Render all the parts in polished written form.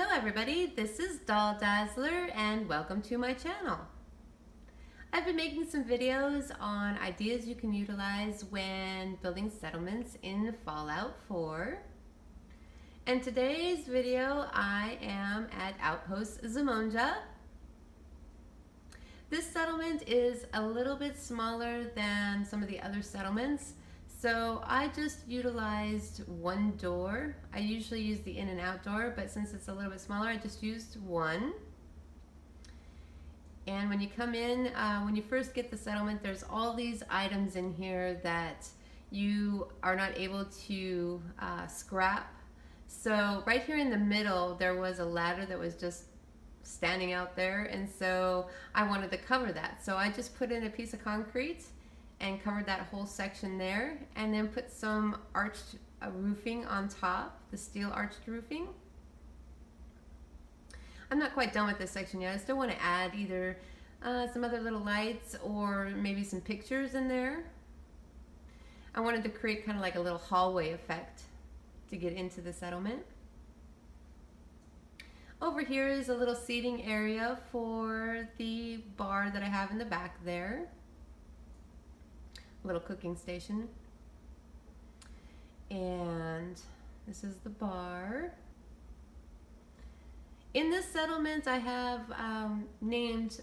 Hello everybody, this is Doll Dazzler and welcome to my channel. I've been making some videos on ideas you can utilize when building settlements in Fallout 4. And today's video I am at Outpost Zimonja. This settlement is a little bit smaller than some of the other settlements. So I just utilized one door. I usually use the in and out door, but since it's a little bit smaller, I just used one. And when you come in, when you first get the settlement, there's all these items in here that you are not able to scrap. So right here in the middle, there was a ladder that was just standing out there, and so I wanted to cover that. So I just put in a piece of concrete and covered that whole section there, and then put some arched roofing on top, the steel arched roofing. I'm not quite done with this section yet. I still want to add either some other little lights or maybe some pictures in there. I wanted to create kind of like a little hallway effect to get into the settlement. Over here is a little seating area for the bar that I have in the back there. Little cooking station, and this is the bar. In this settlement I have named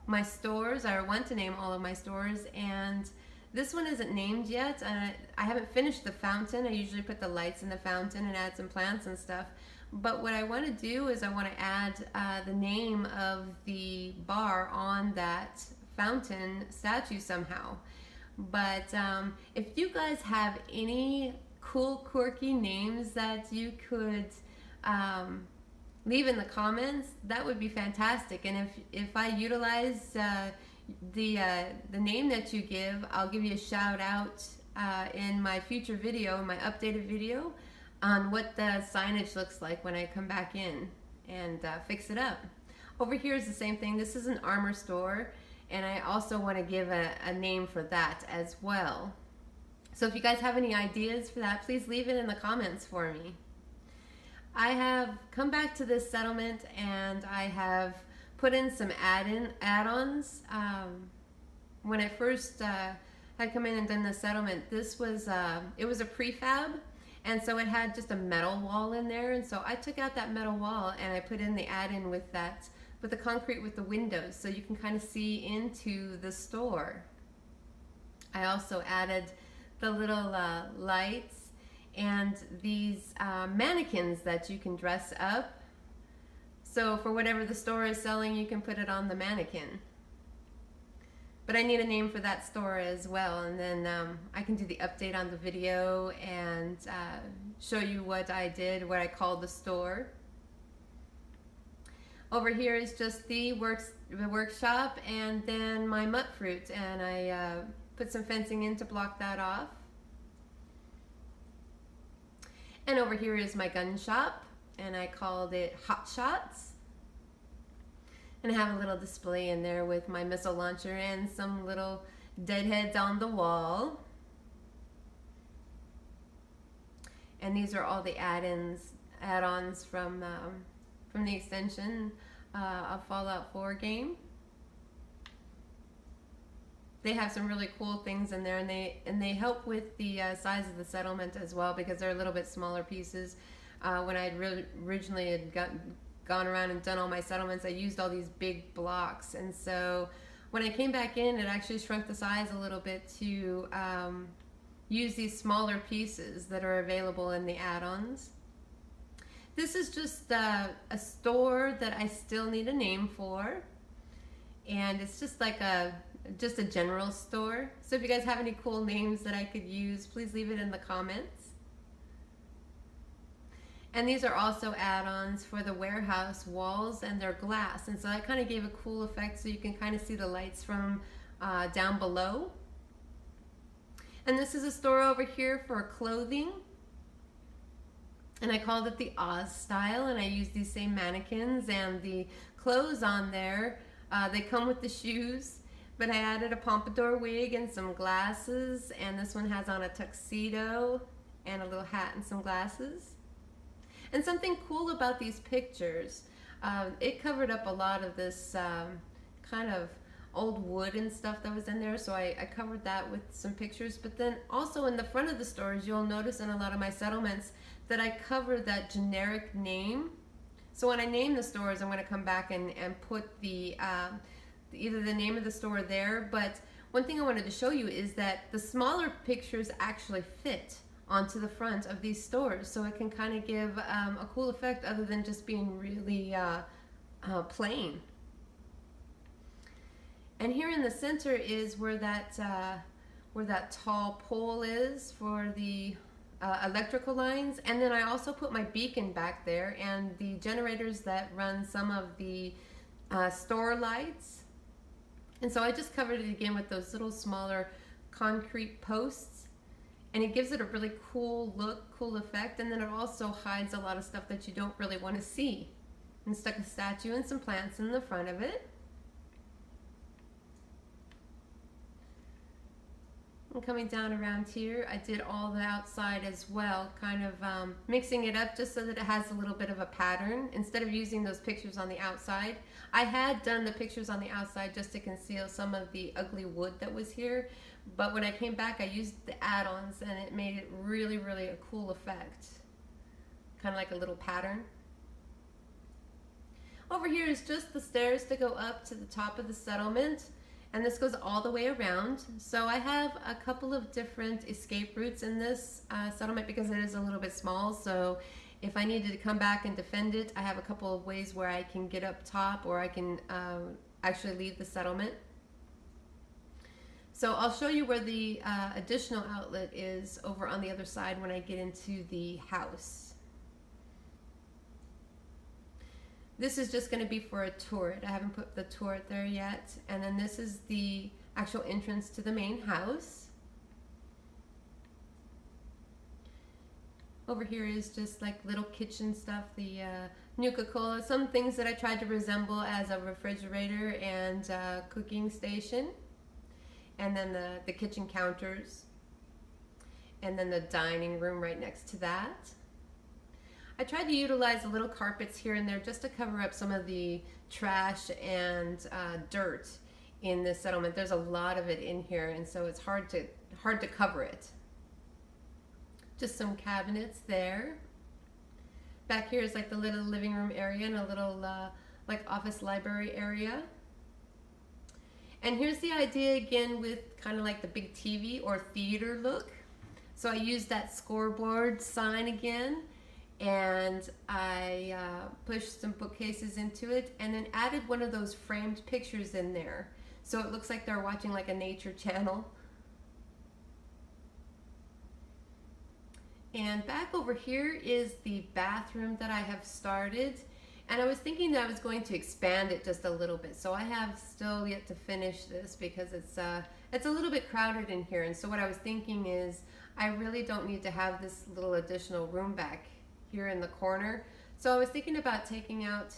my stores. I want to name all of my stores, and this one isn't named yet. I haven't finished the fountain. I usually put the lights in the fountain and add some plants and stuff, but what I want to do is I want to add the name of the bar on that fountain statue somehow. But if you guys have any cool quirky names that you could leave in the comments, that would be fantastic. And if I utilize the name that you give, I'll give you a shout out in my future video, in my updated video, on what the signage looks like when I come back in and fix it up. Over here is the same thing. This is an armor store, and I also want to give a name for that as well. So if you guys have any ideas for that, please leave it in the comments for me. I have come back to this settlement and I have put in some add-ons. When I first had come in and done the settlement, this was it was a prefab, and so it had just a metal wall in there, and so I took out that metal wall and I put in the add-in with that, with the concrete with the windows, so you can kind of see into the store. I also added the little lights and these mannequins that you can dress up. So for whatever the store is selling, you can put it on the mannequin. But I need a name for that store as well, and then I can do the update on the video and show you what I did, what I called the store. Over here is just the workshop, and then my mutt fruit, and I put some fencing in to block that off. And over here is my gun shop, and I called it Hot Shots. And I have a little display in there with my missile launcher and some little deadheads on the wall. And these are all the add-ons from the extension of Fallout 4 game. They have some really cool things in there, and they help with the size of the settlement as well, because they're a little bit smaller pieces. When I originally had gone around and done all my settlements, I used all these big blocks, and so when I came back in, it actually shrunk the size a little bit to use these smaller pieces that are available in the add-ons. This is just a store that I still need a name for, and it's just like just a general store. So if you guys have any cool names that I could use, please leave it in the comments. And these are also add-ons for the warehouse walls, and they're glass, and so that kind of gave a cool effect, so you can kind of see the lights from down below. And this is a store over here for clothing, and I called it the Oz style, and I used these same mannequins, and the clothes on there, they come with the shoes, but I added a pompadour wig and some glasses, and this one has on a tuxedo and a little hat and some glasses. And something cool about these pictures, it covered up a lot of this kind of old wood and stuff that was in there, so I covered that with some pictures. But then also in the front of the stores, you'll notice in a lot of my settlements that I cover that generic name. So when I name the stores, I'm going to come back and put the either the name of the store there. But one thing I wanted to show you is that the smaller pictures actually fit onto the front of these stores, so it can kind of give a cool effect other than just being really plain. And here in the center is where that tall pole is for the electrical lines. And then I also put my beacon back there and the generators that run some of the store lights. And so I just covered it again with those little smaller concrete posts. And it gives it a really cool look, cool effect. And then it also hides a lot of stuff that you don't really want to see. And stuck a statue and some plants in the front of it. And coming down around here, I did all the outside as well, kind of mixing it up just so that it has a little bit of a pattern. Instead of using those pictures on the outside, I had done the pictures on the outside just to conceal some of the ugly wood that was here. But when I came back, I used the add-ons and it made it really, really a cool effect. Kind of like a little pattern. Over here is just the stairs to go up to the top of the settlement. And this goes all the way around. So I have a couple of different escape routes in this settlement because it is a little bit small. So if I needed to come back and defend it, I have a couple of ways where I can get up top or I can actually leave the settlement. So I'll show you where the additional outlet is over on the other side when I get into the house. This is just going to be for a turret. I haven't put the turret there yet. And then this is the actual entrance to the main house. Over here is just like little kitchen stuff, the Nuka-Cola, some things that I tried to resemble as a refrigerator and cooking station. And then the kitchen counters. And then the dining room right next to that. I tried to utilize a little carpets here and there just to cover up some of the trash and dirt in this settlement. There's a lot of it in here, and so it's hard to cover it. Just some cabinets there. Back here is like the little living room area and a little like office library area. And here's the idea again with kind of like the big TV or theater look. So I used that scoreboard sign again. And I pushed some bookcases into it and then added one of those framed pictures in there. So it looks like they're watching like a nature channel. And back over here is the bathroom that I have started. And I was thinking that I was going to expand it just a little bit. So I have still yet to finish this because it's a little bit crowded in here. And so what I was thinking is I really don't need to have this little additional room back here in the corner. So I was thinking about taking out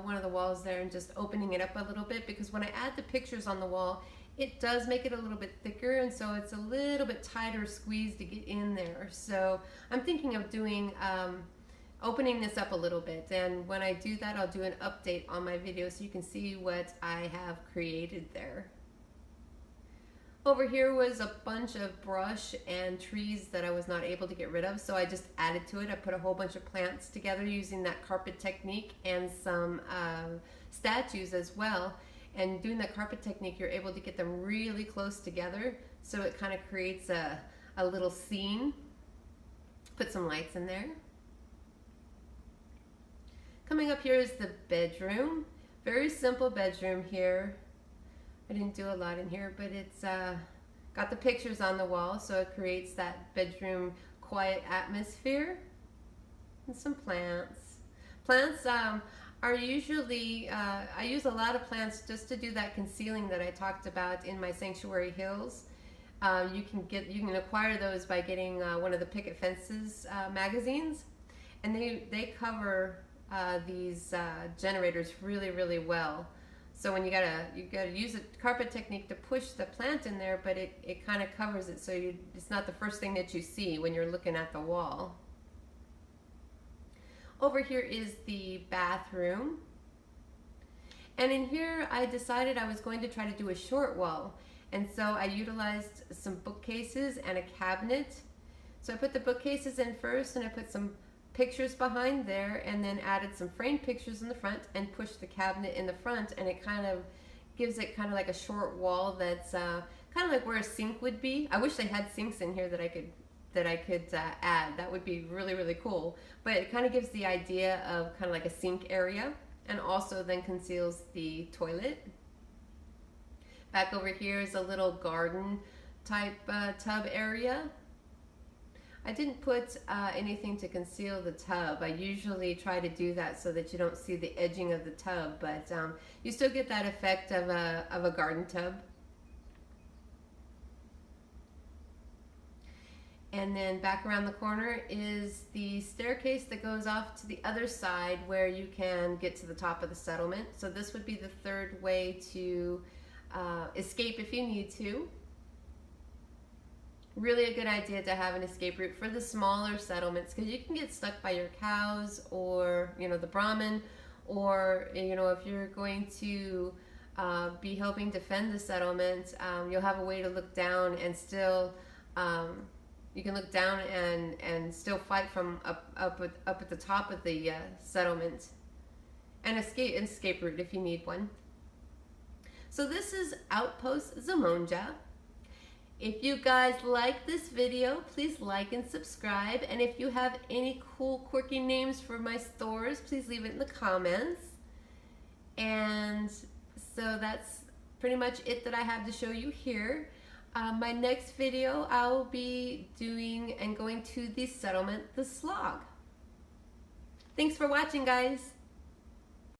one of the walls there and just opening it up a little bit, because when I add the pictures on the wall, it does make it a little bit thicker, and so it's a little bit tighter squeeze to get in there. So I'm thinking of doing opening this up a little bit, and when I do that, I'll do an update on my video so you can see what I have created there. Over here was a bunch of brush and trees that I was not able to get rid of, so I just added to it. I put a whole bunch of plants together using that carpet technique and some statues as well. And doing that carpet technique, you're able to get them really close together, so it kind of creates a little scene. Put some lights in there. Coming up here is the bedroom. Very simple bedroom here. I didn't do a lot in here, but it's got the pictures on the wall, so it creates that bedroom quiet atmosphere. And some plants. Plants are usually, I use a lot of plants just to do that concealing that I talked about in my Sanctuary Hills. You can acquire those by getting one of the Picket Fences magazines, and they cover these generators really, really well. So when you gotta use a carpet technique to push the plant in there, but it kind of covers it, so it's not the first thing that you see when you're looking at the wall. Over here is the bathroom. And in here, I decided I was going to try to do a short wall. And so I utilized some bookcases and a cabinet. So I put the bookcases in first, and I put some pictures behind there, and then added some framed pictures in the front and pushed the cabinet in the front, and it kind of gives it kind of like a short wall that's kind of like where a sink would be. I wish they had sinks in here that I could add. That would be really, really cool. But it kind of gives the idea of kind of like a sink area, and also then conceals the toilet. Back over here is a little garden type tub area. I didn't put anything to conceal the tub. I usually try to do that so that you don't see the edging of the tub, but you still get that effect of a garden tub. And then back around the corner is the staircase that goes off to the other side where you can get to the top of the settlement. So this would be the third way to escape if you need to. Really a good idea to have an escape route for the smaller settlements, because you can get stuck by your cows, or the Brahmin, or if you're going to be helping defend the settlement, you'll have a way to look down and still you can look down and still fight from up at the top of the settlement, and escape route if you need one. So this is Outpost Zimonja. If you guys like this video, please like and subscribe. And if you have any cool, quirky names for my stores, please leave it in the comments. And so that's pretty much it that I have to show you here. My next video, I will be doing and going to the settlement, the Slog. Thanks for watching, guys.